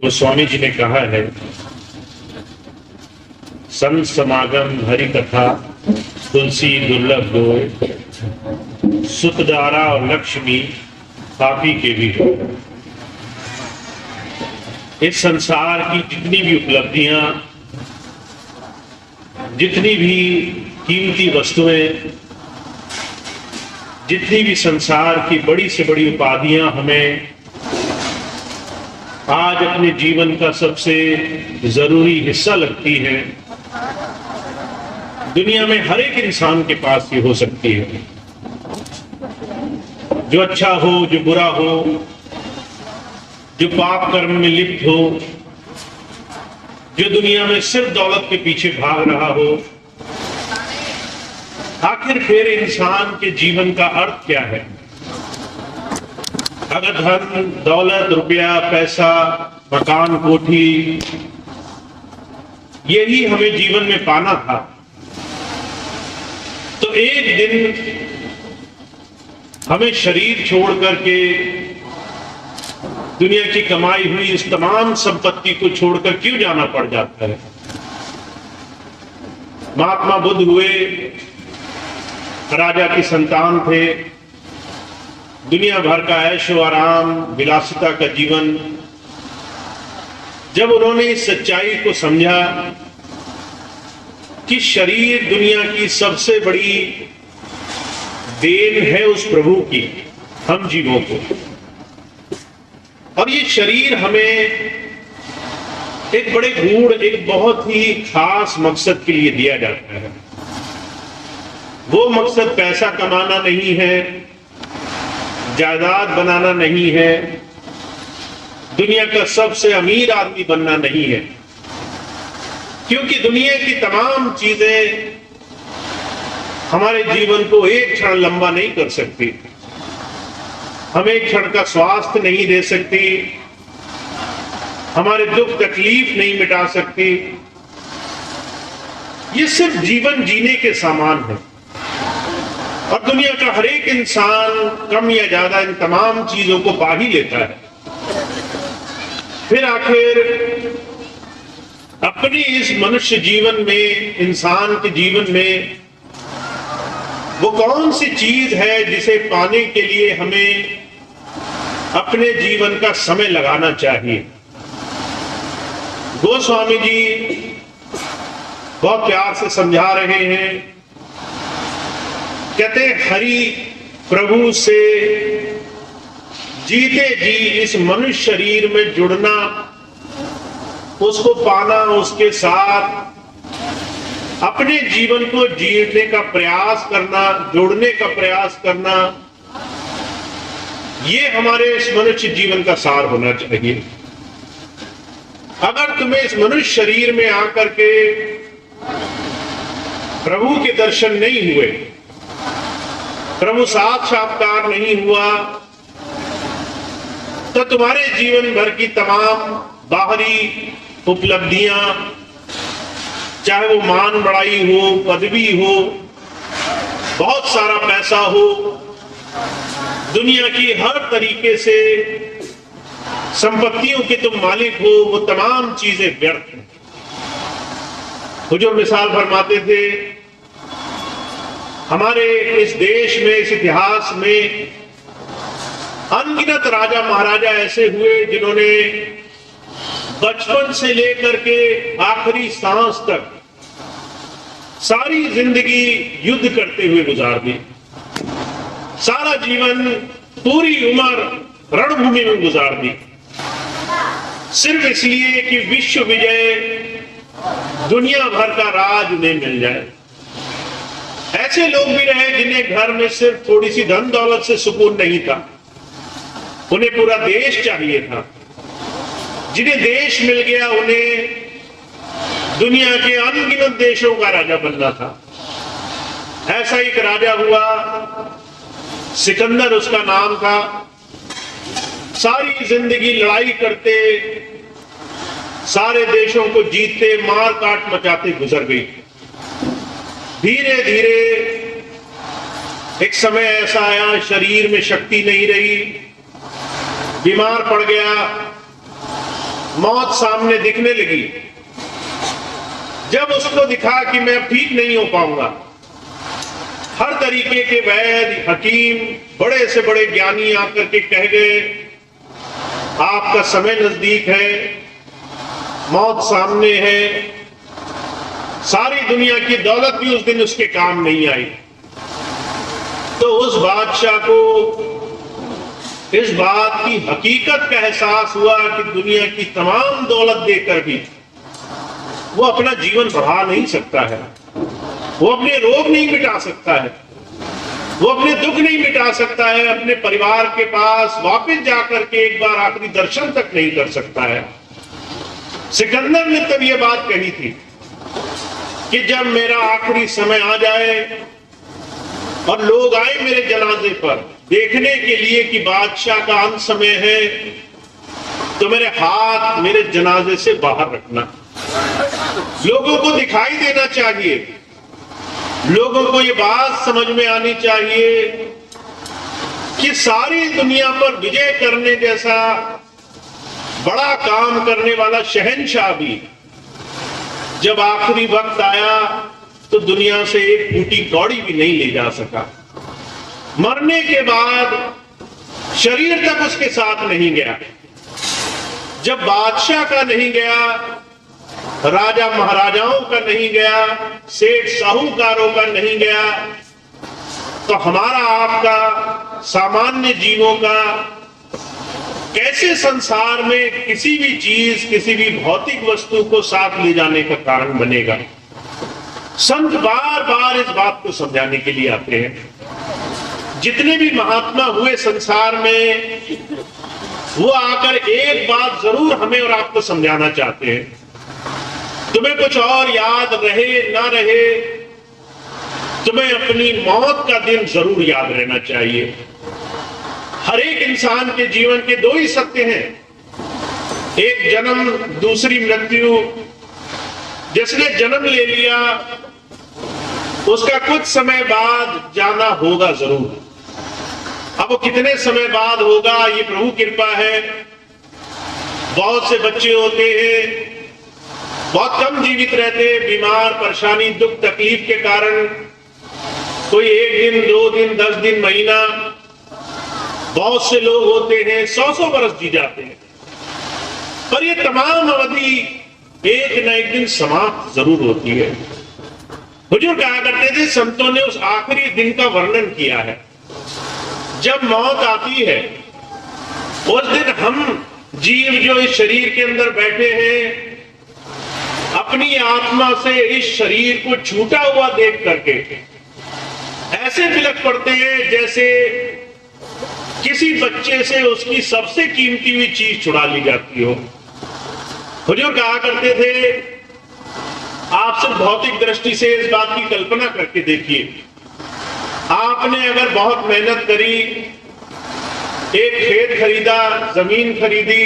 तो स्वामी जी ने कहा है, संत समागम हरि कथा तुलसी दुर्लभ दो, सुखदारा और लक्ष्मी पापी के भी हो। इस संसार की जितनी भी उपलब्धियां, जितनी भी कीमती वस्तुएं, जितनी भी संसार की बड़ी से बड़ी उपाधियां हमें आज अपने जीवन का सबसे जरूरी हिस्सा लगती हैं, दुनिया में हर एक इंसान के पास ये हो सकती है। जो अच्छा हो, जो बुरा हो, जो पाप कर्म में लिप्त हो, जो दुनिया में सिर्फ दौलत के पीछे भाग रहा हो, आखिर फिर इंसान के जीवन का अर्थ क्या है? अगर धन दौलत रुपया पैसा मकान कोठी यही हमें जीवन में पाना था, तो एक दिन हमें शरीर छोड़ करके दुनिया की कमाई हुई इस तमाम संपत्ति को छोड़कर क्यों जाना पड़ जाता है? महात्मा बुद्ध हुए, राजा की संतान थे, दुनिया भर का ऐशो आराम विलासिता का जीवन। जब उन्होंने इस सच्चाई को समझा कि शरीर दुनिया की सबसे बड़ी देन है उस प्रभु की हम जीवों को, और ये शरीर हमें एक बड़े गूढ़, एक बहुत ही खास मकसद के लिए दिया जाता है। वो मकसद पैसा कमाना नहीं है, जायदाद बनाना नहीं है, दुनिया का सबसे अमीर आदमी बनना नहीं है, क्योंकि दुनिया की तमाम चीजें हमारे जीवन को एक क्षण लंबा नहीं कर सकती, हमें एक क्षण का स्वास्थ्य नहीं दे सकती, हमारे दुख तकलीफ नहीं मिटा सकती। ये सिर्फ जीवन जीने के सामान है, और दुनिया का हर एक इंसान कम या ज्यादा इन तमाम चीजों को पा ही लेता है। फिर आखिर अपने इस मनुष्य जीवन में, इंसान के जीवन में वो कौन सी चीज है जिसे पाने के लिए हमें अपने जीवन का समय लगाना चाहिए? गोस्वामी जी बहुत प्यार से समझा रहे हैं। कहते हैं, हरि प्रभु से जीते जी इस मनुष्य शरीर में जुड़ना, उसको पाना, उसके साथ अपने जीवन को जीने का प्रयास करना, जोड़ने का प्रयास करना, ये हमारे इस मनुष्य जीवन का सार होना चाहिए। अगर तुम्हें इस मनुष्य शरीर में आकर के प्रभु के दर्शन नहीं हुए, प्रभु साक्षात्कार नहीं हुआ, तो तुम्हारे जीवन भर की तमाम बाहरी उपलब्धियां, चाहे वो मान बढ़ाई हो, पदवी हो, बहुत सारा पैसा हो, दुनिया की हर तरीके से संपत्तियों के तुम मालिक हो, वो तमाम चीजें व्यर्थ हैं। हुजूर मिसाल फरमाते थे, हमारे इस देश में, इस इतिहास में अनगिनत राजा महाराजा ऐसे हुए जिन्होंने बचपन से लेकर के आखिरी सांस तक सारी जिंदगी युद्ध करते हुए गुजार दी, सारा जीवन, पूरी उम्र रणभूमि में गुजार दी, सिर्फ इसलिए कि विश्व विजय, दुनिया भर का राज उन्हें मिल जाए। ऐसे लोग भी रहे जिन्हें घर में सिर्फ थोड़ी सी धन दौलत से सुकून नहीं था, उन्हें पूरा देश चाहिए था। जिन्हें देश मिल गया, उन्हें दुनिया के अनगिनत देशों का राजा बनना था। ऐसा एक राजा हुआ, सिकंदर उसका नाम था। सारी जिंदगी लड़ाई करते, सारे देशों को जीतते, मार काट मचाते गुजर गई। धीरे धीरे एक समय ऐसा आया, शरीर में शक्ति नहीं रही, बीमार पड़ गया, मौत सामने दिखने लगी। जब उसको दिखा कि मैं अब ठीक नहीं हो पाऊंगा, हर तरीके के वैद्य, हकीम, बड़े से बड़े ज्ञानी आकर के कह गए आपका समय नजदीक है, मौत सामने है। सारी दुनिया की दौलत भी उस दिन उसके काम नहीं आई। तो उस बादशाह को इस बात की हकीकत का एहसास हुआ कि दुनिया की तमाम दौलत देकर भी वो अपना जीवन बढ़ा नहीं सकता है, वो अपने रोग नहीं मिटा सकता है, वो अपने दुख नहीं मिटा सकता है, अपने परिवार के पास वापस जाकर के एक बार आखिरी दर्शन तक नहीं कर सकता है। सिकंदर ने तब ये बात कही थी कि जब मेरा आखिरी समय आ जाए और लोग आए मेरे जनाजे पर देखने के लिए कि बादशाह का अंत समय है, तो मेरे हाथ मेरे जनाजे से बाहर रखना। लोगों को दिखाई देना चाहिए, लोगों को ये बात समझ में आनी चाहिए कि सारी दुनिया पर विजय करने जैसा बड़ा काम करने वाला शहंशाह भी जब आखिरी वक्त आया तो दुनिया से एक फूटी कौड़ी भी नहीं ले जा सका। मरने के बाद शरीर तक उसके साथ नहीं गया। जब बादशाह का नहीं गया, राजा महाराजाओं का नहीं गया, सेठ साहूकारों का नहीं गया, तो हमारा आपका सामान्य जीवों का कैसे संसार में किसी भी चीज, किसी भी भौतिक वस्तु को साथ ले जाने का कारण बनेगा। संत बार बार इस बात को समझाने के लिए आते हैं। जितने भी महात्मा हुए संसार में, वो आकर एक बात जरूर हमें और आपको समझाना चाहते हैं। तुम्हें कुछ और याद रहे ना रहे, तुम्हें अपनी मौत का दिन जरूर याद रहना चाहिए। हर एक इंसान के जीवन के दो ही सत्य हैं, एक जन्म, दूसरी मृत्यु। जिसने जन्म ले लिया उसका कुछ समय बाद जाना होगा जरूर। अब वो कितने समय बाद होगा ये प्रभु कृपा है। बहुत से बच्चे होते हैं, बहुत कम जीवित रहते हैं, बीमार, परेशानी, दुख तकलीफ के कारण। कोई 1 दिन, 2 दिन, 10 दिन, महीना। बहुत से लोग होते हैं 100-100 बरस जी जाते हैं। पर ये तमाम अवधि एक न एक दिन समाप्त जरूर होती है। हुजूर कहा करते थे, संतों ने उस आखिरी दिन का वर्णन किया है जब मौत आती है। उस दिन हम जीव जो इस शरीर के अंदर बैठे हैं, अपनी आत्मा से इस शरीर को छूटा हुआ देख करके ऐसे बिलख पड़ते हैं जैसे किसी बच्चे से उसकी सबसे कीमती हुई चीज छुड़ा ली जाती हो। हुजूर कहा करते थे, आप सिर्फ भौतिक दृष्टि से इस बात की कल्पना करके देखिए। आपने अगर बहुत मेहनत करी, एक खेत खरीदा, जमीन खरीदी,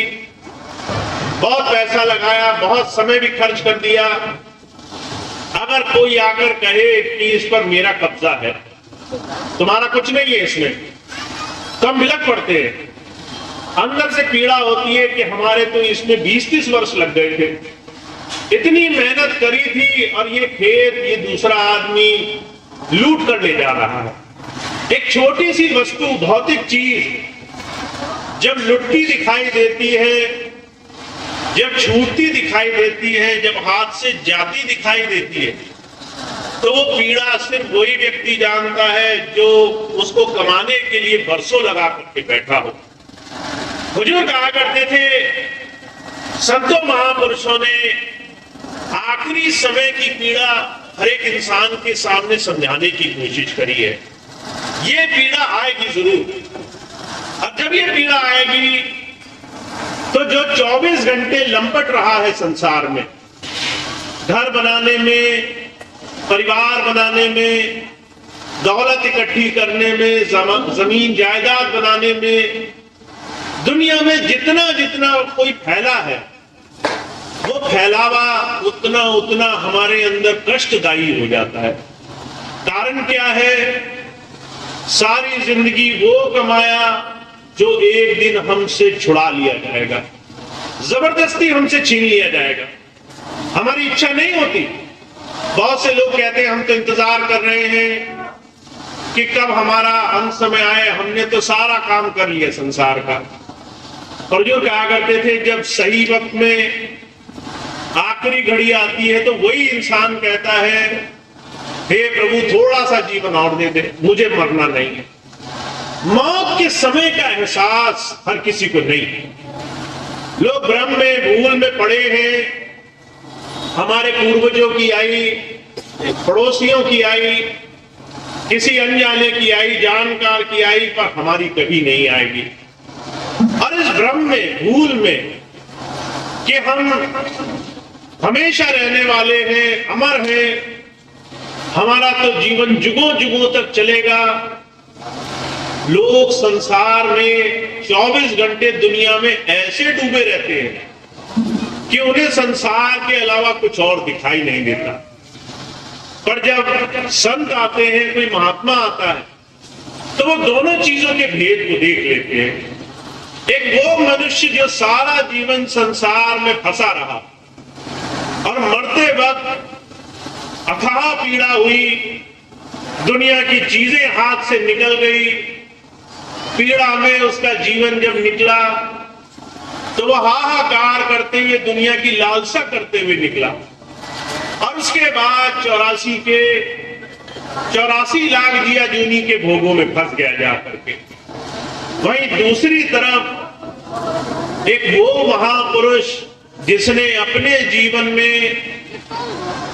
बहुत पैसा लगाया, बहुत समय भी खर्च कर दिया, अगर कोई आकर कहे कि इस पर मेरा कब्जा है, तुम्हारा कुछ नहीं है इसमें, तो हम बिलख पड़ते हैं। अंदर से पीड़ा होती है कि हमारे तो इसमें 20-30 वर्ष लग गए थे, इतनी मेहनत करी थी और ये खेत, ये दूसरा आदमी लूट कर ले जा रहा है। एक छोटी सी वस्तु, भौतिक चीज जब लुटती दिखाई देती है, जब छूटती दिखाई देती है, जब हाथ से जाती दिखाई देती है, तो वो पीड़ा सिर्फ वही व्यक्ति जानता है जो उसको कमाने के लिए बरसों लगा करके बैठा हो। हुजूर कहा करते थे, संतों महापुरुषों ने आखिरी समय की पीड़ा हर एक इंसान के सामने समझाने की कोशिश करी है। ये पीड़ा आएगी जरूर। और जब ये पीड़ा आएगी तो जो 24 घंटे लंपट रहा है संसार में, घर बनाने में, परिवार बनाने में, दौलत इकट्ठी करने में, जमीन जायदाद बनाने में, दुनिया में जितना जितना कोई फैला है, वो फैलावा उतना उतना हमारे अंदर कष्टदायी हो जाता है। कारण क्या है? सारी जिंदगी वो कमाया जो एक दिन हमसे छुड़ा लिया जाएगा। जबरदस्ती हमसे छीन लिया जाएगा। हमारी इच्छा नहीं होती। बहुत से लोग कहते हैं हम तो इंतजार कर रहे हैं कि कब हमारा अंत समय आए, हमने तो सारा काम कर लिया संसार का। और जो कहा करते थे जब सही वक्त में आखिरी घड़ी आती है तो वही इंसान कहता है हे प्रभु थोड़ा सा जीवन और दे दे, मुझे मरना नहीं है। मौत के समय का एहसास हर किसी को नहीं है। लोग भ्रम में भूल में पड़े हैं। हमारे पूर्वजों की आई, पड़ोसियों की आई, किसी अनजाने की आई, जानकार की आई, पर हमारी कभी नहीं आएगी। और इस भ्रम में भूल में कि हम हमेशा रहने वाले हैं, अमर हैं, हमारा तो जीवन जुगों जुगों तक चलेगा। लोग संसार में 24 घंटे दुनिया में ऐसे डूबे रहते हैं कि उन्हें संसार के अलावा कुछ और दिखाई नहीं देता। पर जब संत आते हैं, कोई महात्मा आता है, तो वो दोनों चीजों के भेद को देख लेते हैं। एक वो मनुष्य जो सारा जीवन संसार में फंसा रहा और मरते वक्त अथाह पीड़ा हुई, दुनिया की चीजें हाथ से निकल गई, पीड़ा में उसका जीवन जब निकला तो वह हाहाकार करते हुए, दुनिया की लालसा करते हुए निकला। और उसके बाद 84 लाख जिया जूनी के भोगों में फंस गया जा करके। वहीं दूसरी तरफ एक वो महापुरुष जिसने अपने जीवन में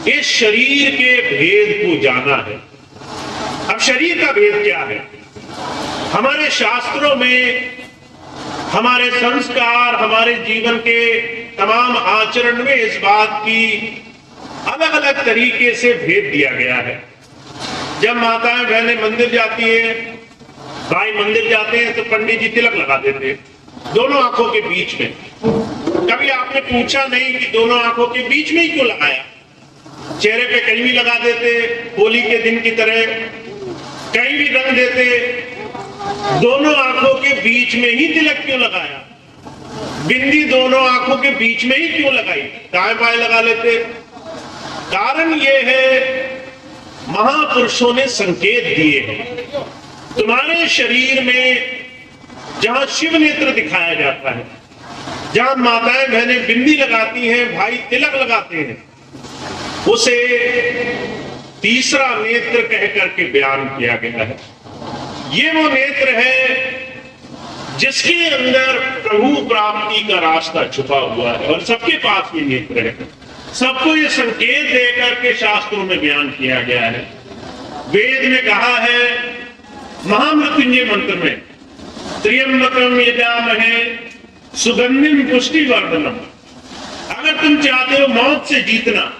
इस शरीर के भेद को जाना है। अब शरीर का भेद क्या है? हमारे शास्त्रों में, हमारे संस्कार, हमारे जीवन के तमाम आचरण में इस बात की अलग अलग तरीके से भेद दिया गया है। जब माताएं बहनें मंदिर जाती हैं, भाई मंदिर जाते हैं, तो पंडित जी तिलक लगा देते हैं दोनों आंखों के बीच में। कभी आपने पूछा नहीं कि दोनों आंखों के बीच में ही क्यों लगाया? चेहरे पे कहीं भी लगा देते, होली के दिन की तरह कहीं भी रंग देते, दोनों आंखों के बीच में ही तिलक क्यों लगाया? बिंदी दोनों आंखों के बीच में ही क्यों लगाई? दाएं बाएं लगा लेते। कारण ये है, महापुरुषों ने संकेत दिए हैं। तुम्हारे शरीर में जहां शिव नेत्र दिखाया जाता है, जहां माताएं बहनें बिंदी लगाती हैं, भाई तिलक लगाते हैं, उसे तीसरा नेत्र कह करके बयान किया गया है। ये वो नेत्र है जिसके अंदर प्रभु प्राप्ति का रास्ता छुपा हुआ है, और सबके पास ये नेत्र है। सबको ये संकेत देकर के शास्त्रों में बयान किया गया है। वेद में कहा है, महामृत्युंजय मंत्र में, त्र्यंबकम यजामहे सुगंधिम पुष्टिवर्धनम। अगर तुम चाहते हो मौत से जीतना,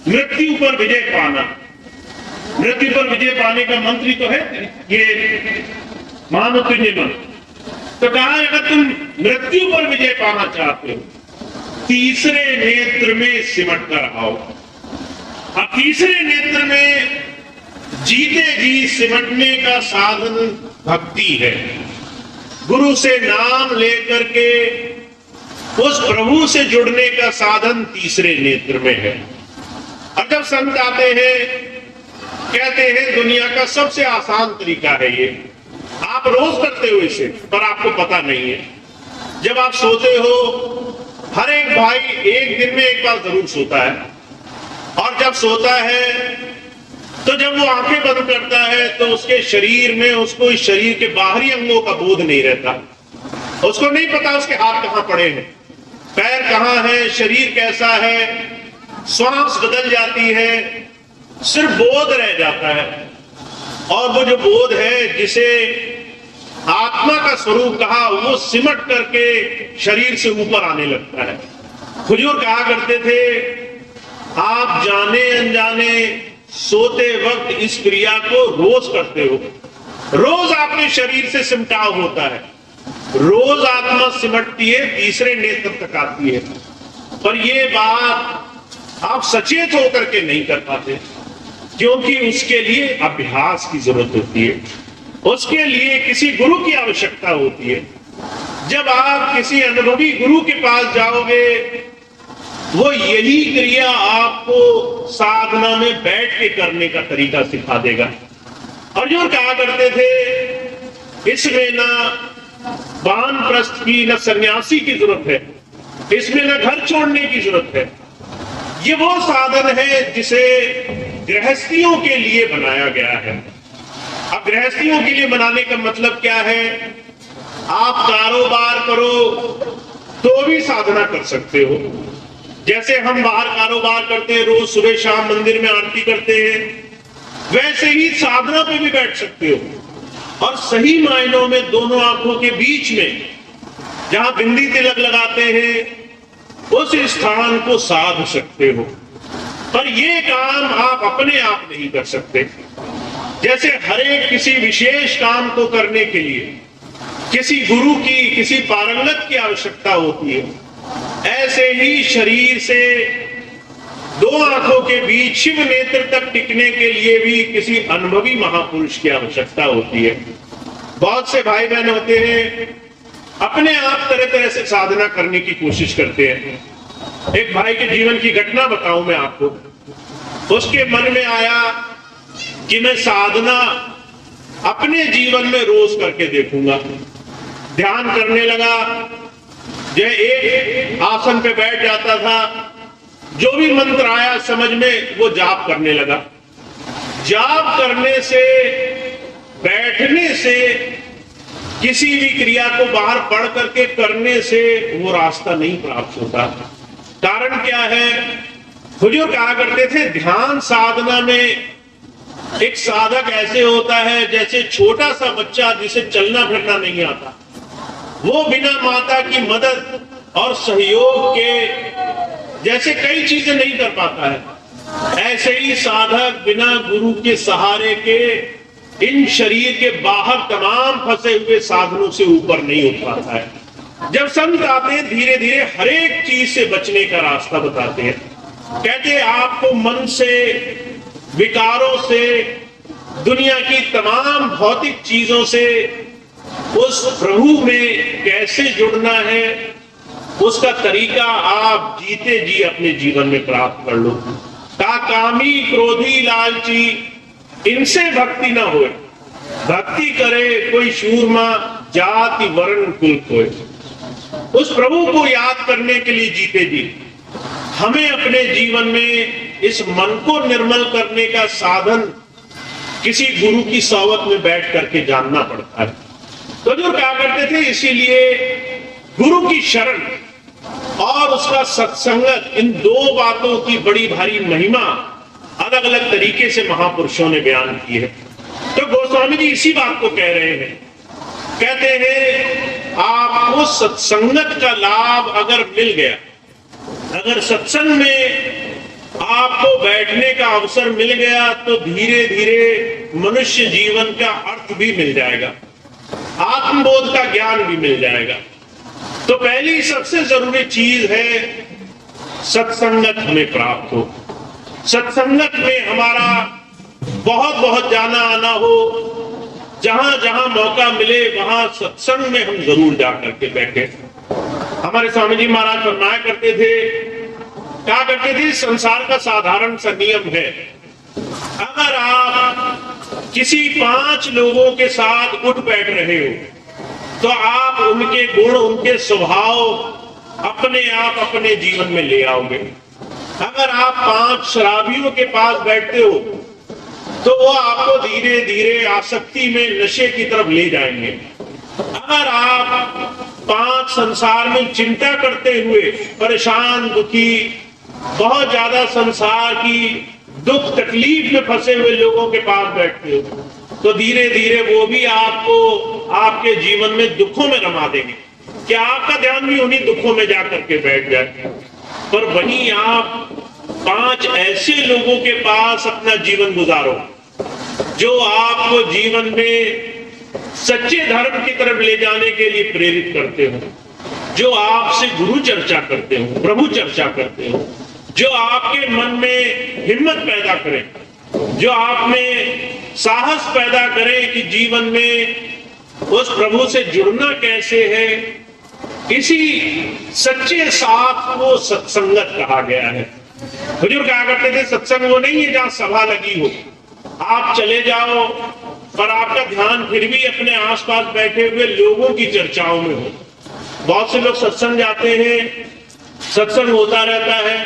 मृत्यु पर विजय पाना, मृत्यु पर विजय पाने का मंत्र ही तो है ये महामृत्युंजय मंत्र। तो कहा अगर तुम मृत्यु पर विजय पाना चाहते हो, तीसरे नेत्र में सिमट कर आओ। अब तीसरे नेत्र में जीते जी सिमटने का साधन भक्ति है। गुरु से नाम लेकर के उस प्रभु से जुड़ने का साधन तीसरे नेत्र में है। और जब संत आते हैं, कहते हैं दुनिया का सबसे आसान तरीका है ये, आप रोज करते हो इसे, पर आपको पता नहीं है। जब आप सोते हो, हर एक भाई एक दिन में एक बार जरूर सोता है, और जब सोता है तो जब वो आंखें बंद करता है तो उसके शरीर में उसको इस शरीर के बाहरी अंगों का बोध नहीं रहता। उसको नहीं पता उसके हाथ कहां पड़े हैं, पैर कहां है, शरीर कैसा है, श्वास बदल जाती है, सिर्फ बोध रह जाता है। और वो जो बोध है, जिसे आत्मा का स्वरूप कहा, वो सिमट करके शरीर से ऊपर आने लगता है। हुजूर कहा करते थे, आप जाने अनजाने सोते वक्त इस क्रिया को रोज करते हो, रोज आपके शरीर से सिमटाव होता है, रोज आत्मा सिमटती है, तीसरे नेत्र तक आती है। पर ये बात आप सचेत होकर के नहीं कर पाते, क्योंकि उसके लिए अभ्यास की जरूरत होती है, उसके लिए किसी गुरु की आवश्यकता होती है। जब आप किसी अनुभवी गुरु के पास जाओगे, वो यही क्रिया आपको साधना में बैठ के करने का तरीका सिखा देगा। अर्जुन कहा करते थे, इसमें ना वानप्रस्थ की, न सन्यासी की जरूरत है, इसमें न घर छोड़ने की जरूरत है। ये वो साधन है जिसे गृहस्थियों के लिए बनाया गया है। अब गृहस्थियों के लिए बनाने का मतलब क्या है? आप कारोबार करो तो भी साधना कर सकते हो। जैसे हम बाहर कारोबार करते हैं, रोज सुबह शाम मंदिर में आरती करते हैं, वैसे ही साधना पे भी बैठ सकते हो। और सही मायनों में दोनों आंखों के बीच में जहां बिंदी तिलक लगाते हैं, उस स्थान को साध सकते हो। पर यह काम आप अपने आप नहीं कर सकते। जैसे हर एक किसी विशेष काम को करने के लिए किसी गुरु की, किसी पारंगत की आवश्यकता होती है, ऐसे ही शरीर से दो आंखों के बीच शिव नेत्र तक टिकने के लिए भी किसी अनुभवी महापुरुष की आवश्यकता होती है। बहुत से भाई बहन होते हैं, अपने आप तरह तरह से साधना करने की कोशिश करते हैं। एक भाई के जीवन की घटना बताऊं मैं आपको। उसके मन में आया कि मैं साधना अपने जीवन में रोज करके देखूंगा। ध्यान करने लगा, जो एक आसन पे बैठ जाता था, जो भी मंत्र आया समझ में वो जाप करने लगा। जाप करने से, बैठने से, किसी भी क्रिया को बाहर पढ़ करके करने से वो रास्ता नहीं प्राप्त होता। कारण क्या है? हुजूर कहा करते थे, ध्यान साधना में एक साधक ऐसे होता है जैसे छोटा सा बच्चा जिसे चलना फिरना नहीं आता। वो बिना माता की मदद और सहयोग के जैसे कई चीजें नहीं कर पाता है, ऐसे ही साधक बिना गुरु के सहारे के इन शरीर के बाहर तमाम फंसे हुए साधनों से ऊपर नहीं उठ पाता है। जब संत आते हैं, धीरे धीरे हर एक चीज से बचने का रास्ता बताते हैं। कहते हैं आपको मन से, विकारों से, दुनिया की तमाम भौतिक चीजों से उस प्रभु में कैसे जुड़ना है, उसका तरीका आप जीते जी अपने जीवन में प्राप्त कर लो। कामी, क्रोधी, लालची, इनसे भक्ति ना होए। भक्ति करे कोई शूरमा, जाति वर्ण कुल कोय। उस प्रभु को याद करने के लिए जीते जी हमें अपने जीवन में इस मन को निर्मल करने का साधन किसी गुरु की सोबत में बैठ करके जानना पड़ता है। तो जो क्या करते थे, इसीलिए गुरु की शरण और उसका सत्संगत, इन दो बातों की बड़ी भारी महिमा अलग अलग तरीके से महापुरुषों ने बयान की है। तो गोस्वामी जी इसी बात को कह रहे हैं। कहते हैं आपको सत्संगत का लाभ अगर मिल गया, अगर सत्संग में आपको बैठने का अवसर मिल गया, तो धीरे धीरे मनुष्य जीवन का अर्थ भी मिल जाएगा, आत्मबोध का ज्ञान भी मिल जाएगा। तो पहली सबसे जरूरी चीज है सत्संगत हमें प्राप्त हो। सत्संगत में हमारा बहुत बहुत जाना आना हो, जहां जहां मौका मिले वहां सत्संग में हम जरूर जाकर के बैठे। हमारे स्वामी जी महाराज फरमाया करते थे, क्या करते थे, संसार का साधारण सा नियम है, अगर आप किसी 5 लोगों के साथ उठ बैठ रहे हो तो आप उनके गुण, उनके स्वभाव अपने आप अपने जीवन में ले आओगे। अगर आप 5 शराबियों के पास बैठते हो तो वो आपको धीरे धीरे आसक्ति में, नशे की तरफ ले जाएंगे। अगर आप 5 संसार में चिंता करते हुए परेशान, दुखी, बहुत ज्यादा संसार की दुख तकलीफ में फंसे हुए लोगों के पास बैठते हो तो धीरे धीरे वो भी आपको आपके जीवन में दुखों में रमा देंगे कि आपका ध्यान भी उन्हीं दुखों में जाकर के बैठ जाए। पर वहीं आप 5 ऐसे लोगों के पास अपना जीवन गुजारो जो आपको जीवन में सच्चे धर्म की तरफ ले जाने के लिए प्रेरित करते हो, जो आपसे गुरु चर्चा करते हो, प्रभु चर्चा करते हो, जो आपके मन में हिम्मत पैदा करें, जो आप में साहस पैदा करें कि जीवन में उस प्रभु से जुड़ना कैसे है, इसी सच्चे साथ को सत्संगत कहा गया है। हुजूर कहा करते थे सत्संग वो नहीं है जहां सभा लगी हो, आप चले जाओ पर आपका ध्यान फिर भी अपने आसपास बैठे हुए लोगों की चर्चाओं में हो। बहुत से लोग सत्संग जाते हैं, सत्संग होता रहता है,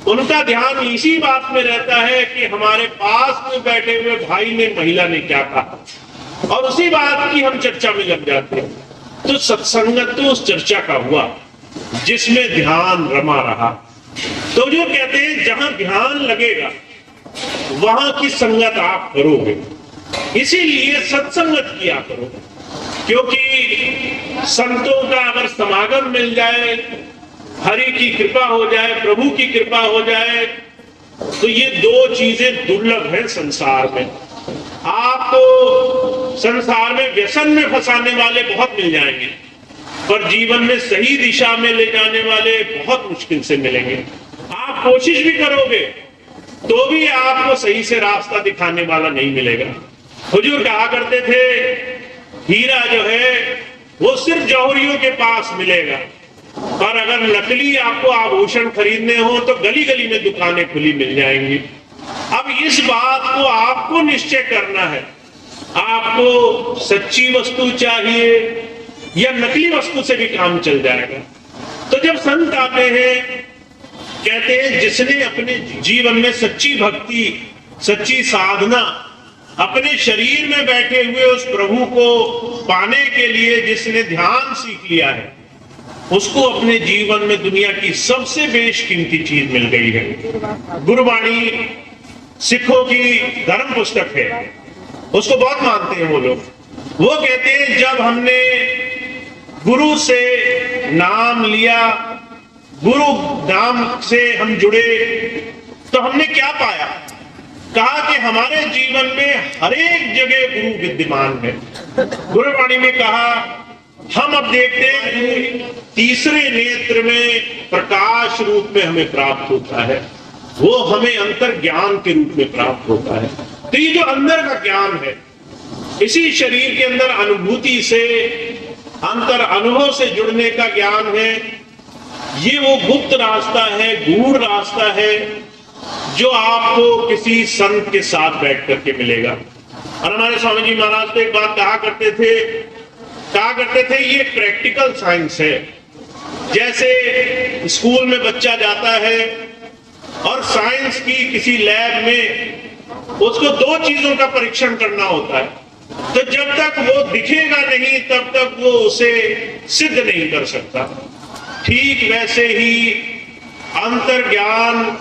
उनका ध्यान इसी बात में रहता है कि हमारे पास में बैठे हुए भाई ने महिला ने क्या कहा, और उसी बात की हम चर्चा में लग जाते हैं। तो सत्संगत तो उस चर्चा का हुआ जिसमें ध्यान रमा रहा। तो जो कहते हैं जहां ध्यान लगेगा वहां की संगत आप करोगे, इसीलिए सत्संगत किया करो। क्योंकि संतों का अगर समागम मिल जाए, हरि की कृपा हो जाए, प्रभु की कृपा हो जाए, तो ये दो चीजें दुर्लभ हैं संसार में। आपको संसार में व्यसन में फंसाने वाले बहुत मिल जाएंगे, पर जीवन में सही दिशा में ले जाने वाले बहुत मुश्किल से मिलेंगे। आप कोशिश भी करोगे तो भी आपको सही से रास्ता दिखाने वाला नहीं मिलेगा। हुजूर कहा करते थे हीरा जो है वो सिर्फ जौहरियों के पास मिलेगा, पर अगर नकली आपको आभूषण खरीदने हो तो गली गली में दुकानें खुली मिल जाएंगी। अब इस बात को आपको निश्चय करना है, आपको सच्ची वस्तु चाहिए या नकली वस्तु से भी काम चल जाएगा। तो जब संत आते हैं, कहते हैं जिसने अपने जीवन में सच्ची भक्ति, सच्ची साधना, अपने शरीर में बैठे हुए उस प्रभु को पाने के लिए जिसने ध्यान सीख लिया है, उसको अपने जीवन में दुनिया की सबसे बेशकीमती चीज मिल गई है। गुरुवाणी सिखों की धर्म पुस्तक है, उसको बहुत मानते हैं वो लोग। वो कहते हैं जब हमने गुरु से नाम लिया, गुरु नाम से हम जुड़े, तो हमने क्या पाया? कहा कि हमारे जीवन में हर एक जगह गुरु विद्यमान है। गुरुवाणी में कहा हम अब देखते हैं गुरु तीसरे नेत्र में प्रकाश रूप में हमें प्राप्त होता है, वो हमें अंतर ज्ञान के रूप में प्राप्त होता है। तो ये जो अंदर का ज्ञान है, इसी शरीर के अंदर अनुभूति से, अंतर अनुभव से जुड़ने का ज्ञान है, ये वो गुप्त रास्ता है, गूढ़ रास्ता है जो आपको किसी संत के साथ बैठ करके मिलेगा। और हमारे स्वामी जी महाराज तो एक बात कहा करते थे ये प्रैक्टिकल साइंस है। जैसे स्कूल में बच्चा जाता है और साइंस की किसी लैब में उसको दो चीजों का परीक्षण करना होता है, तो जब तक वो दिखेगा नहीं तब तक वो उसे सिद्ध नहीं कर सकता। ठीक वैसे ही अंतर ज्ञान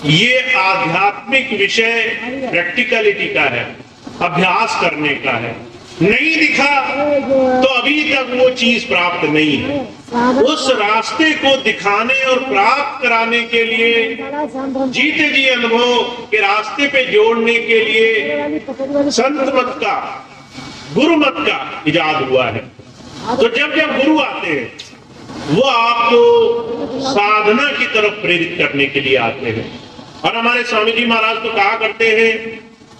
ये आध्यात्मिक विषय प्रैक्टिकलिटी का है, अभ्यास करने का है। नहीं दिखा तो अभी तक वो चीज प्राप्त नहीं है। उस रास्ते को दिखाने और प्राप्त कराने के लिए, जीते जी अनुभव के रास्ते पे जोड़ने के लिए संत मत का, गुरु मत का इजाद हुआ है। तो जब जब गुरु आते हैं वो आपको साधना की तरफ प्रेरित करने के लिए आते हैं। और हमारे स्वामी जी महाराज तो कहा करते हैं,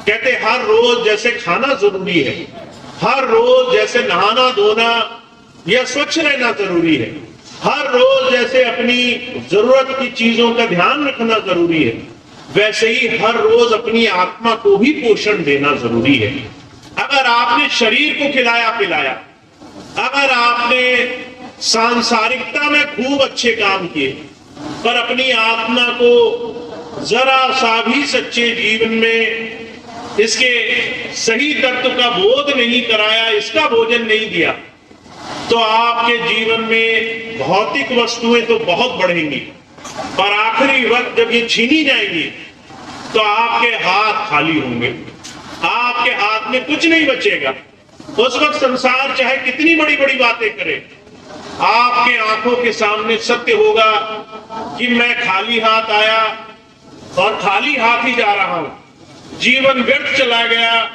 कहते हर रोज जैसे खाना जरूरी है, हर रोज जैसे नहाना धोना या स्वच्छ रहना जरूरी है, हर रोज जैसे अपनी जरूरत की चीजों का ध्यान रखना जरूरी है, वैसे ही हर रोज अपनी आत्मा को भी पोषण देना जरूरी है। अगर आपने शरीर को खिलाया पिलाया, अगर आपने सांसारिकता में खूब अच्छे काम किए, पर अपनी आत्मा को जरा सा भी सच्चे जीवन में इसके सही तत्व का बोध नहीं कराया, इसका भोजन नहीं दिया, तो आपके जीवन में भौतिक वस्तुएं तो बहुत बढ़ेंगी, पर आखिरी वक्त जब ये छीनी जाएंगी तो आपके हाथ खाली होंगे, आपके हाथ में कुछ नहीं बचेगा। उस वक्त संसार चाहे कितनी बड़ी बड़ी बातें करे, आपके आंखों के सामने सत्य होगा कि मैं खाली हाथ आया और खाली हाथ ही जा रहा हूं, जीवन व्यर्थ चला गया,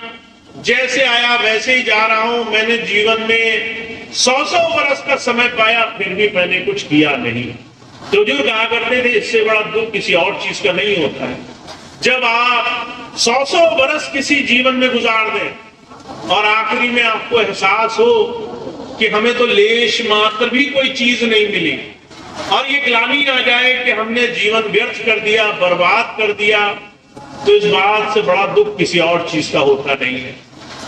जैसे आया वैसे ही जा रहा हूं, मैंने जीवन में 100 वर्ष का समय पाया फिर भी मैंने कुछ किया नहीं। तो जो कहा करते थे इससे बड़ा दुख किसी और चीज का नहीं होता है। जब आप 100 वर्ष किसी जीवन में गुजार दें और आखिरी में आपको एहसास हो कि हमें तो लेश मात्र भी कोई चीज नहीं मिली, और ये ग्लानि आ जाए कि हमने जीवन व्यर्थ कर दिया, बर्बाद कर दिया, तो इस बात से बड़ा दुख किसी और चीज का होता नहीं है।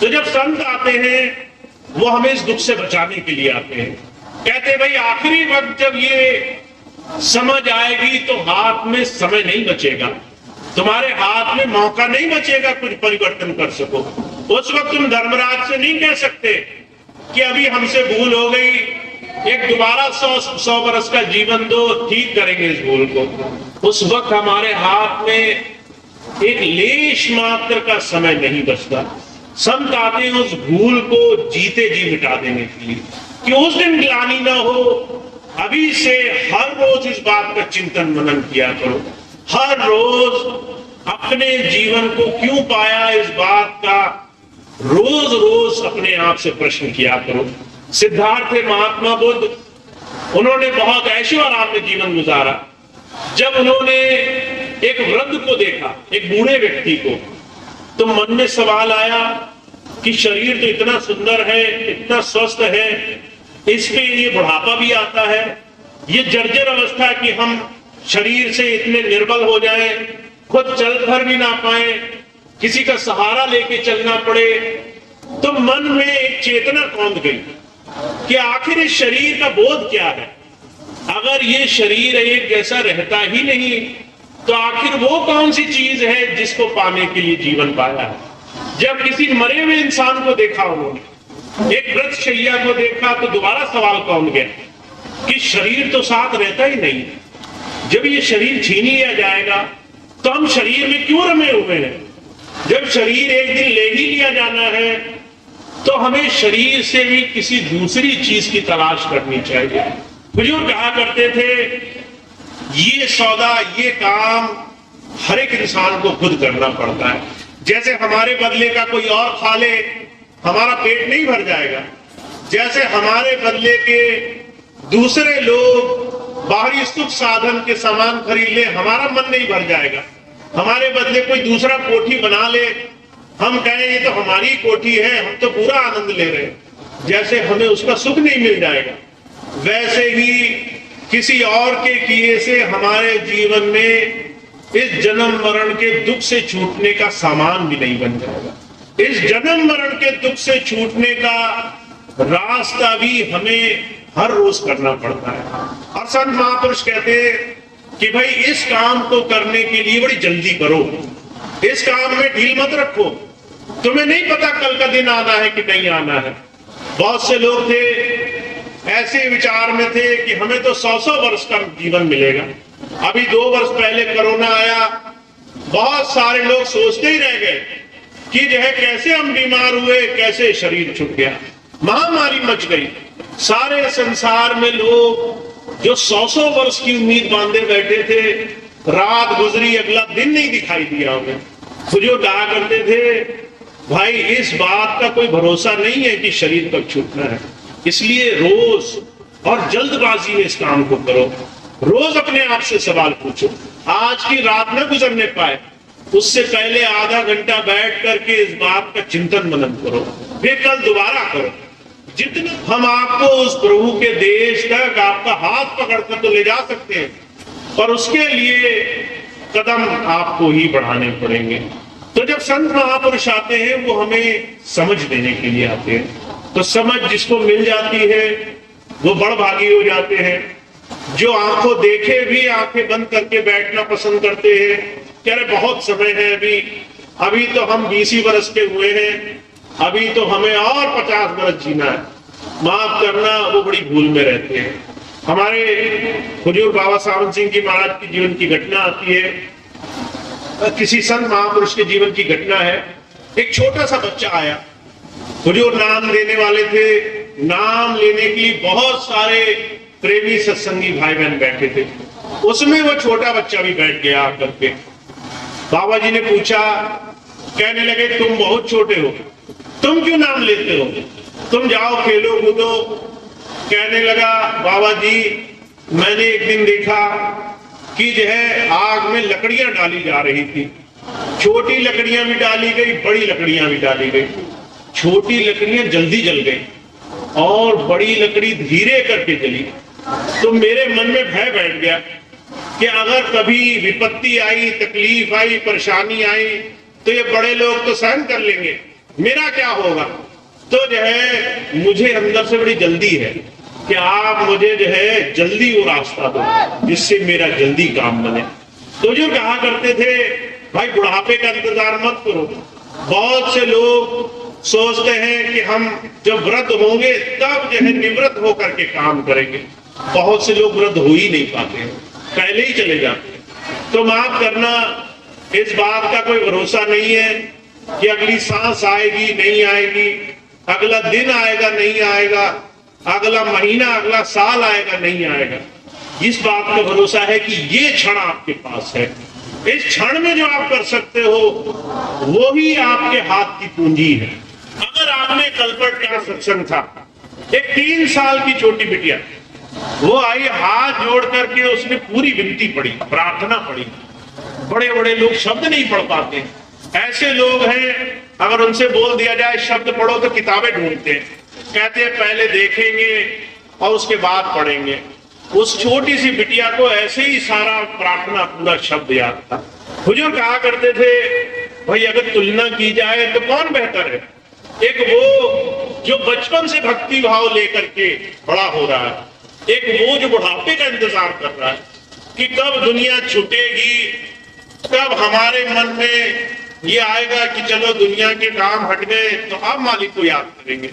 तो जब संत आते हैं वो हमें इस दुख से बचाने के लिए आते हैं। कहते हैं भाई आखिरी वक्त जब ये समझ आएगी तो हाथ में समय नहीं बचेगा, तुम्हारे हाथ में मौका नहीं बचेगा कुछ परिवर्तन कर सको। उस वक्त तुम धर्मराज से नहीं कह सकते कि अभी हमसे भूल हो गई, एक दोबारा 100 वर्ष का जीवन दो, ठीक करेंगे इस भूल को। उस वक्त हमारे हाथ में एक लेश मात्र का समय नहीं बचता। संत आते हैं उस भूल को जीते जी मिटा देने के लिए, कि उस दिन ग्लानि ना हो। अभी से हर रोज इस बात का चिंतन मनन किया करो, हर रोज अपने जीवन को क्यों पाया इस बात का रोज रोज अपने आप से प्रश्न किया करो। सिद्धार्थ महात्मा बुद्ध, उन्होंने बहुत ऐशो आराम में जीवन गुजारा। जब उन्होंने एक वृद्ध को देखा, एक बूढ़े व्यक्ति को, तो मन में सवाल आया कि शरीर तो इतना सुंदर है, इतना स्वस्थ है, इस पे ये बुढ़ापा भी आता है, ये जर्जर अवस्था कि हम शरीर से इतने निर्बल हो जाएं, खुद चल फिर भी ना पाए, किसी का सहारा लेके चलना पड़े। तो मन में एक चेतना कौंध गई कि आखिर इस शरीर का बोध क्या है। अगर ये शरीर एक जैसा रहता ही नहीं तो आखिर वो कौन सी चीज है जिसको पाने के लिए जीवन पाया है। जब किसी मरे हुए इंसान को देखा उन्होंने, एक वृद्धशैया को देखा, तो दोबारा सवाल कौन गया कि शरीर तो साथ रहता ही नहीं, जब ये शरीर छीन लिया जाएगा तो हम शरीर में क्यों रमे हुए हैं। जब शरीर एक दिन ले ही लिया जाना है तो हमें शरीर से भी किसी दूसरी चीज की तलाश करनी चाहिए। बुजुर्ग कहा करते थे ये सौदा, ये काम हर एक इंसान को खुद करना पड़ता है। जैसे हमारे बदले का कोई और खा ले हमारा पेट नहीं भर जाएगा, जैसे हमारे बदले के दूसरे लोग बाहरी सुख साधन के सामान खरीद ले हमारा मन नहीं भर जाएगा, हमारे बदले कोई दूसरा कोठी बना ले, हम कहें ये तो हमारी कोठी है, हम तो पूरा आनंद ले रहे हैं, जैसे हमें उसका सुख नहीं मिल जाएगा, वैसे ही किसी और के किए से हमारे जीवन में इस जन्म मरण के दुख से छूटने का सामान भी नहीं बन जाएगा। इस जन्म मरण के दुख से छूटने का रास्ता भी हमें हर रोज करना पड़ता है। और संत महापुरुष कहते हैं कि भाई इस काम को करने के लिए बड़ी जल्दी करो, इस काम में ढील मत रखो, तुम्हें नहीं पता कल का दिन आना है कि नहीं आना है। बहुत से लोग थे ऐसे विचार में थे कि हमें तो 100 वर्ष का जीवन मिलेगा। अभी 2 वर्ष पहले कोरोना आया, बहुत सारे लोग सोचते ही रह गए कि जो है कैसे हम बीमार हुए, कैसे शरीर छूट गया, महामारी मच गई। सारे संसार में लोग जो 100 वर्ष की उम्मीद बांधे बैठे थे, रात गुजरी अगला दिन नहीं दिखाई दिया उन्हें। जो कहा करते थे भाई इस बात का कोई भरोसा नहीं है कि शरीर कब छूटना है, इसलिए रोज और जल्दबाजी में इस काम को करो। रोज अपने आप से सवाल पूछो, आज की रात न गुजरने पाए उससे पहले आधा घंटा बैठ करके इस बात का चिंतन मनन करो, फिर कल दोबारा करो। जितना हम आपको उस प्रभु के देश तक आपका हाथ पकड़कर तो ले जा सकते हैं, पर उसके लिए कदम आपको ही बढ़ाने पड़ेंगे। तो जब संत महापुरुष आते हैं वो हमें समझ देने के लिए आते हैं, तो समझ जिसको मिल जाती है वो बड़भागी हो जाते हैं। जो आंखों देखे भी आंखें बंद करके बैठना पसंद करते हैं, कह रहे बहुत समय है, अभी तो हम 20 वर्ष के हुए हैं, अभी तो हमें और 50 वर्ष जीना है, माफ करना, वो बड़ी भूल में रहते हैं। हमारे हुजूर बाबा सावन सिंह जी महाराज की जीवन की घटना आती है, किसी संत महापुरुष के जीवन की घटना है। एक छोटा सा बच्चा आया, हुजूर नाम देने वाले थे, नाम लेने के लिए बहुत सारे प्रेमी सत्संगी भाई बहन बैठे थे, उसमें वो छोटा बच्चा भी बैठ गया आकर के। बाबा जी ने पूछा, कहने लगे तुम बहुत छोटे हो, तुम क्यों नाम लेते हो, तुम जाओ खेलो कूदो। कहने लगा बाबा जी मैंने एक दिन देखा कि जो है आग में लकड़ियां डाली जा रही थी, छोटी लकड़ियां भी डाली गई, बड़ी लकड़ियां भी डाली गई। छोटी लकड़ियां जल्दी जल गई, और बड़ी लकड़ी धीरे करके जली। तो मेरे मन में भय बैठ गया कि अगर कभी विपत्ति आई, तकलीफ आई, परेशानी आई तो ये बड़े लोग तो सहन कर लेंगे, मेरा क्या होगा। तो जो है मुझे अंदर से बड़ी जल्दी है कि आप मुझे जो है जल्दी वो रास्ता दो जिससे मेरा जल्दी काम बने। तो जो कहा करते थे भाई बुढ़ापे का इंतजार मत करो। बहुत से लोग सोचते हैं कि हम जब वृद्ध होंगे तब जो है निवृत्त होकर के काम करेंगे। बहुत से लोग वृद्ध हो ही नहीं पाते हैं, पहले ही चले जाते हैं। तो माफ करना, इस बात का कोई भरोसा नहीं है कि अगली सांस आएगी नहीं आएगी, अगला दिन आएगा नहीं आएगा, अगला महीना, अगला साल आएगा नहीं आएगा। इस बात का भरोसा है कि ये क्षण आपके पास है। इस क्षण में जो आप कर सकते हो वो ही आपके हाथ की पूंजी है। अगर आपने कलपट का सत्संग था, एक 3 साल की छोटी बिटिया, वो आई, हाथ जोड़ करके उसने पूरी विनती पढ़ी, प्रार्थना पढ़ी। बड़े बड़े लोग शब्द नहीं पढ़ पाते, ऐसे लोग हैं अगर उनसे बोल दिया जाए शब्द पढ़ो तो किताबें ढूंढते हैं, कहते हैं पहले देखेंगे और उसके बाद पढ़ेंगे। उस छोटी सी बिटिया को ऐसे ही सारा प्रार्थना पूरा शब्द याद था। हुजूर कहा करते थे भाई अगर तुलना की जाए तो कौन बेहतर है, एक वो जो बचपन से भक्ति भाव लेकर के बड़ा हो रहा है, एक वो जो बुढ़ापे का इंतजार कर रहा है कि कब दुनिया छूटेगी, कब हमारे मन में ये आएगा कि चलो दुनिया के काम हट गए तो अब मालिक को याद करेंगे।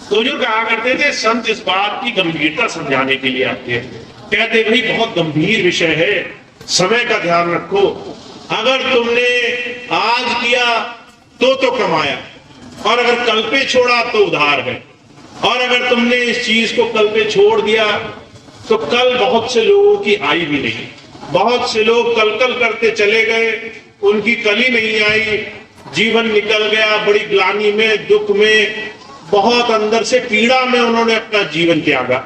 तो जो कहा करते थे संत इस बात की गंभीरता समझाने के लिए आते हैं, कहते भाई बहुत गंभीर विषय है, समय का ध्यान रखो। अगर तुमने आज किया तो कमाया, और अगर कल पे छोड़ा तो उधार है, और अगर तुमने इस चीज को कल पे छोड़ दिया तो कल बहुत से लोगों की आई भी नहीं। बहुत से लोग कल कल करते चले गए, उनकी कल ही नहीं आई, जीवन निकल गया बड़ी ग्लानि में, दुख में, बहुत अंदर से पीड़ा में उन्होंने अपना जीवन त्यागा।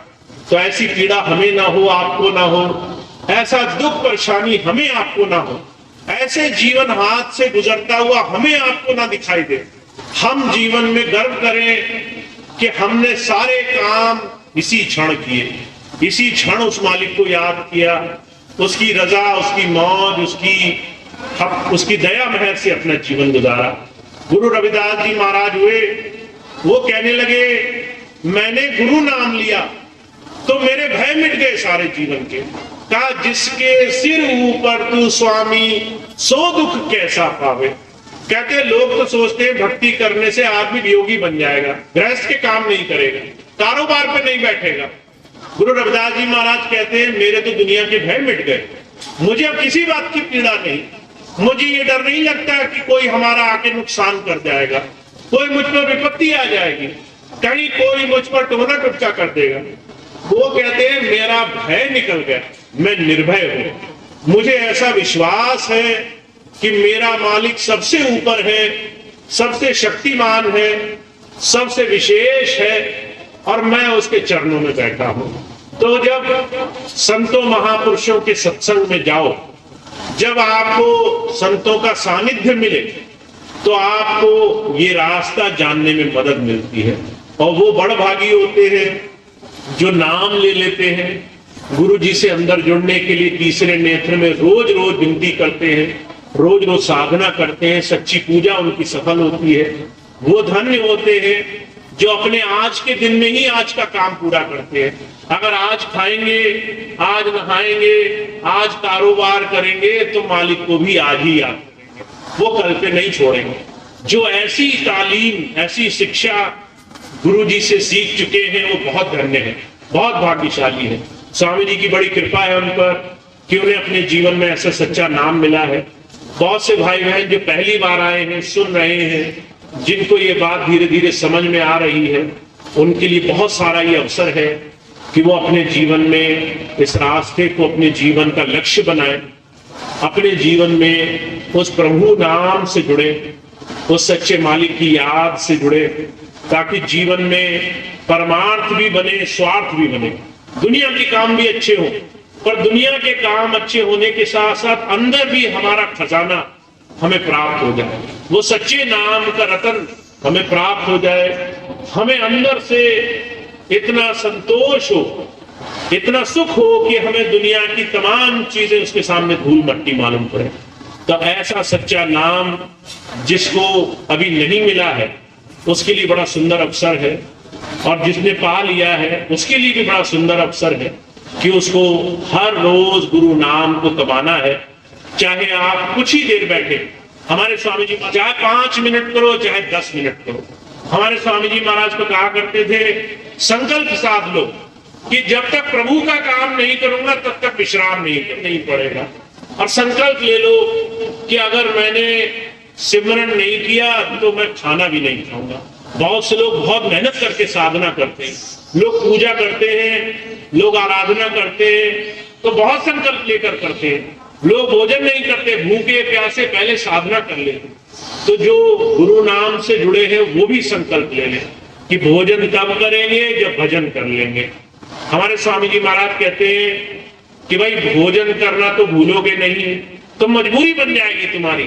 तो ऐसी पीड़ा हमें ना हो, आपको ना हो, ऐसा दुख परेशानी हमें आपको ना हो, ऐसे जीवन हाथ से गुजरता हुआ हमें आपको ना दिखाई दे। हम जीवन में गर्व करें कि हमने सारे काम इसी क्षण किए, इसी क्षण उस मालिक को याद किया, उसकी रजा, उसकी मौज, उसकी दया मेहर से अपना जीवन गुजारा। गुरु रविदास जी महाराज हुए, वो कहने लगे मैंने गुरु नाम लिया तो मेरे भय मिट गए सारे जीवन के। कहा जिसके सिर ऊपर तू स्वामी सो दुख कैसा पावे। कहते लोग तो सोचते हैं भक्ति करने से आदमी योगी बन जाएगा, गृहस्थ के काम नहीं करेगा, कारोबार पे नहीं बैठेगा। गुरु रविदास जी महाराज कहते हैं मेरे तो दुनिया के भय मिट गए, मुझे अब किसी बात की पीड़ा नहीं, मुझे ये डर नहीं लगता कि कोई हमारा आके नुकसान कर जाएगा, कोई मुझ पर विपत्ति आ जाएगी, कहीं कोई मुझ पर टोना टुटका कर देगा। वो कहते हैं मेरा भय निकल गया, मैं निर्भय हूं। मुझे ऐसा विश्वास है कि मेरा मालिक सबसे ऊपर है, सबसे शक्तिमान है, सबसे विशेष है, और मैं उसके चरणों में बैठा हूं। तो जब संतों महापुरुषों के सत्संग में जाओ, जब आपको संतों का सानिध्य मिले तो आपको ये रास्ता जानने में मदद मिलती है। और वो बड़भागी होते हैं जो नाम ले लेते हैं, गुरु जी से अंदर जुड़ने के लिए तीसरे नेत्र में रोज रोज विनती करते हैं, रोज रोज साधना करते हैं, सच्ची पूजा उनकी सफल होती है। वो धन्य होते हैं जो अपने आज के दिन में ही आज का काम पूरा करते हैं। अगर आज खाएंगे, आज नहाएंगे, आज कारोबार करेंगे तो मालिक को भी आज ही याद करेंगे, वो कल पे नहीं छोड़ेंगे। जो ऐसी तालीम, ऐसी शिक्षा गुरु जी से सीख चुके हैं वो बहुत धन्य है, बहुत भाग्यशाली है। स्वामी जी की बड़ी कृपा है उन पर कि उन्हें अपने जीवन में ऐसा सच्चा नाम मिला है। बहुत से भाई बहन जो पहली बार आए हैं, सुन रहे हैं, जिनको ये बात धीरे धीरे समझ में आ रही है, उनके लिए बहुत सारा ये अवसर है कि वो अपने जीवन में इस रास्ते को अपने जीवन का लक्ष्य बनाएं, अपने जीवन में उस प्रभु नाम से जुड़े, उस सच्चे मालिक की याद से जुड़े, ताकि जीवन में परमार्थ भी बने, स्वार्थ भी बने, दुनिया के काम भी अच्छे हों, पर दुनिया के काम अच्छे होने के साथ साथ अंदर भी हमारा खजाना हमें प्राप्त हो जाए, वो सच्चे नाम का रतन हमें प्राप्त हो जाए, हमें अंदर से इतना संतोष हो, इतना सुख हो कि हमें दुनिया की तमाम चीजें उसके सामने धूल मट्टी मालूम पड़े। तो ऐसा सच्चा नाम जिसको अभी नहीं मिला है उसके लिए बड़ा सुंदर अवसर है, और जिसने पा लिया है उसके लिए भी बड़ा सुंदर अवसर है कि उसको हर रोज गुरु नाम को कमाना है। चाहे आप कुछ ही देर बैठे, हमारे स्वामी जी चाहे 5 मिनट करो चाहे 10 मिनट करो। हमारे स्वामी जी महाराज को कहा करते थे, संकल्प साध लो कि जब तक प्रभु का काम नहीं करूंगा तब तक विश्राम नहीं पड़ेगा। और संकल्प ले लो कि अगर मैंने सिमरन नहीं किया तो मैं खाना भी नहीं खाऊंगा। बहुत से लोग बहुत मेहनत करके साधना करते हैं, लोग पूजा करते हैं, लोग आराधना करते हैं, तो बहुत संकल्प लेकर करते हैं। लोग भोजन नहीं करते, भूखे प्यासे पहले साधना कर लेते। तो जो गुरु नाम से जुड़े हैं वो भी संकल्प ले लें कि भोजन तब करेंगे जब भजन कर लेंगे। हमारे स्वामी जी महाराज कहते हैं कि भाई भोजन करना तो भूलोगे नहीं, तो मजबूरी बन जाएगी तुम्हारी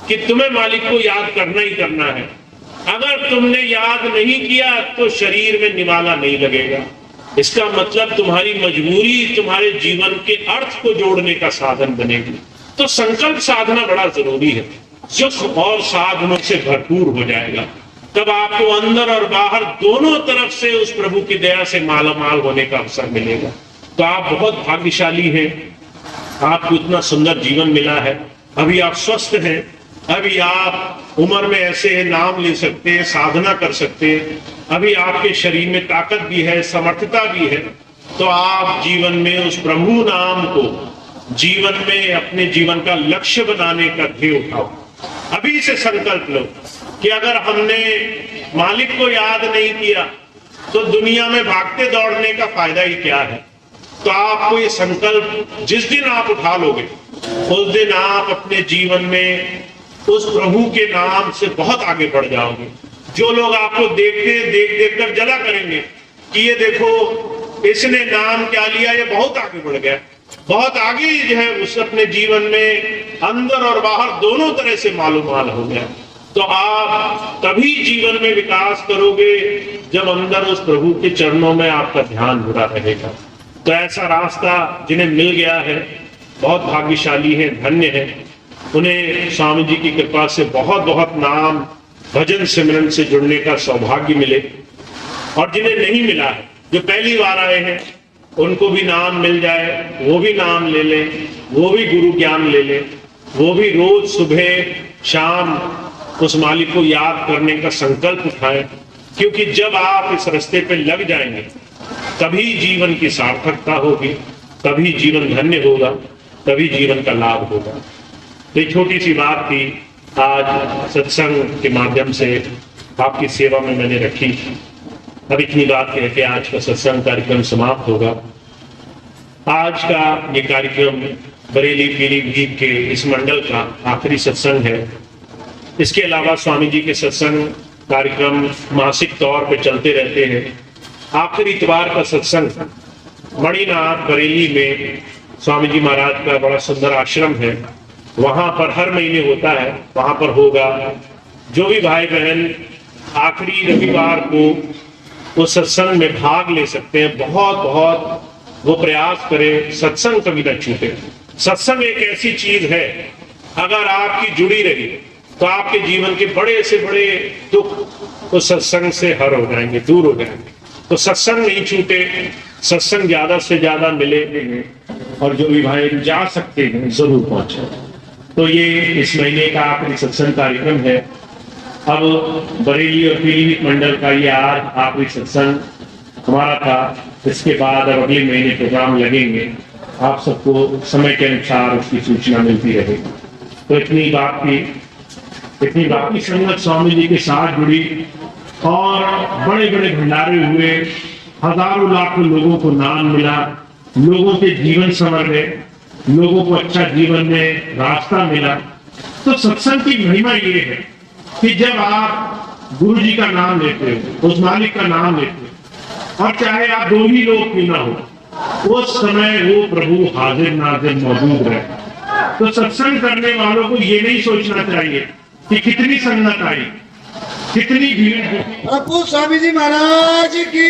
कि तुम्हें मालिक को याद करना ही करना है। अगर तुमने याद नहीं किया तो शरीर में निवाला नहीं लगेगा। इसका मतलब तुम्हारी मजबूरी तुम्हारे जीवन के अर्थ को जोड़ने का साधन बनेगी। तो संकल्प साधना बड़ा जरूरी है, सुख और साधनों से भरपूर हो जाएगा। तब आपको अंदर और बाहर दोनों तरफ से उस प्रभु की दया से मालामाल होने का अवसर मिलेगा। तो आप बहुत भाग्यशाली हैं, आपको इतना सुंदर जीवन मिला है। अभी आप स्वस्थ हैं, अभी आप उम्र में ऐसे हैं, नाम ले सकते हैं, साधना कर सकते हैं, अभी आपके शरीर में ताकत भी है, समर्थता भी है। तो आप जीवन में उस प्रभु नाम को जीवन में अपने जीवन का लक्ष्य बनाने का ध्येय उठाओ। अभी से संकल्प लो कि अगर हमने मालिक को याद नहीं किया तो दुनिया में भागते दौड़ने का फायदा ही क्या है। तो आपको ये संकल्प जिस दिन आप उठा लोगे उस दिन आप अपने जीवन में उस प्रभु के नाम से बहुत आगे बढ़ जाओगे। जो लोग आपको देख देख कर जला करेंगे कि ये देखो इसने नाम क्या लिया, ये बहुत आगे बढ़ गया, बहुत आगे जो है उस अपने जीवन में अंदर और बाहर दोनों तरह से मालूमाल हो गया। तो आप तभी जीवन में विकास करोगे जब अंदर उस प्रभु के चरणों में आपका ध्यान जुड़ा रहेगा। तो ऐसा रास्ता जिन्हें मिल गया है बहुत भाग्यशाली है, धन्य है। उन्हें स्वामी जी की कृपा से बहुत बहुत नाम भजन सिमरन से जुड़ने का सौभाग्य मिले। और जिन्हें नहीं मिला है, जो पहली बार आए हैं, उनको भी नाम मिल जाए, वो भी नाम ले लें, वो भी गुरु ज्ञान ले लें, वो भी रोज सुबह शाम उस मालिक को याद करने का संकल्प उठाएं। क्योंकि जब आप इस रास्ते पे लग जाएंगे तभी जीवन की सार्थकता होगी, तभी जीवन धन्य होगा, तभी जीवन का लाभ होगा। तो छोटी सी बात थी, आज सत्संग के माध्यम से आपकी सेवा में मैंने रखी। अब इतनी बात कह के आज का सत्संग कार्यक्रम समाप्त होगा। आज का ये कार्यक्रम बरेली पीलीभीत के इस मंडल का आखिरी सत्संग है। इसके अलावा स्वामी जी के सत्संग कार्यक्रम मासिक तौर पे चलते रहते हैं। आखिरी इतवार का सत्संग मणिनाथ बरेली में स्वामी जी महाराज का बड़ा सुंदर आश्रम है, वहां पर हर महीने होता है, वहां पर होगा। जो भी भाई बहन आखिरी रविवार को उस सत्संग में भाग ले सकते हैं, बहुत बहुत वो प्रयास करें, सत्संग कभी न छूटे। सत्संग एक ऐसी चीज है, अगर आपकी जुड़ी रही तो आपके जीवन के बड़े से बड़े दुख उस सत्संग से हर हो जाएंगे, दूर हो जाएंगे। तो सत्संग नहीं छूटे, सत्संग ज्यादा से ज्यादा मिले, और जो भी भाई जा सकते हैं जरूर पहुंचे। तो ये इस महीने का आखिरी सत्संग कार्यक्रम है। अब बरेली और पीलीभीत मंडल का ये आज आखिरी सत्संग हमारा था। इसके बाद अब अगले महीने प्रोग्राम लगेंगे, आप सबको समय के अनुसार उसकी सूचना मिलती रहेगी। तो इतनी बात थी, इतनी बाकी संगत स्वामी जी के साथ जुड़ी और बड़े बड़े भंडारे हुए, हजारों लाखों लोगों को नाम मिला, लोगों के जीवन संवर गए, लोगों को अच्छा जीवन में रास्ता मिला। तो सत्संग की महिमा ये है कि जब आप गुरु जी का नाम लेते हो, उस मालिक का नाम लेते हो, और चाहे आप दो ही लोग क्यों ना हो, उस समय वो प्रभु हाजिर नाजिर मौजूद रहे। तो सत्संग करने वालों को ये नहीं सोचना चाहिए कि कितनी संगत आई, कितनी भीड़ जुटी। अप्पू स्वामी जी महाराज की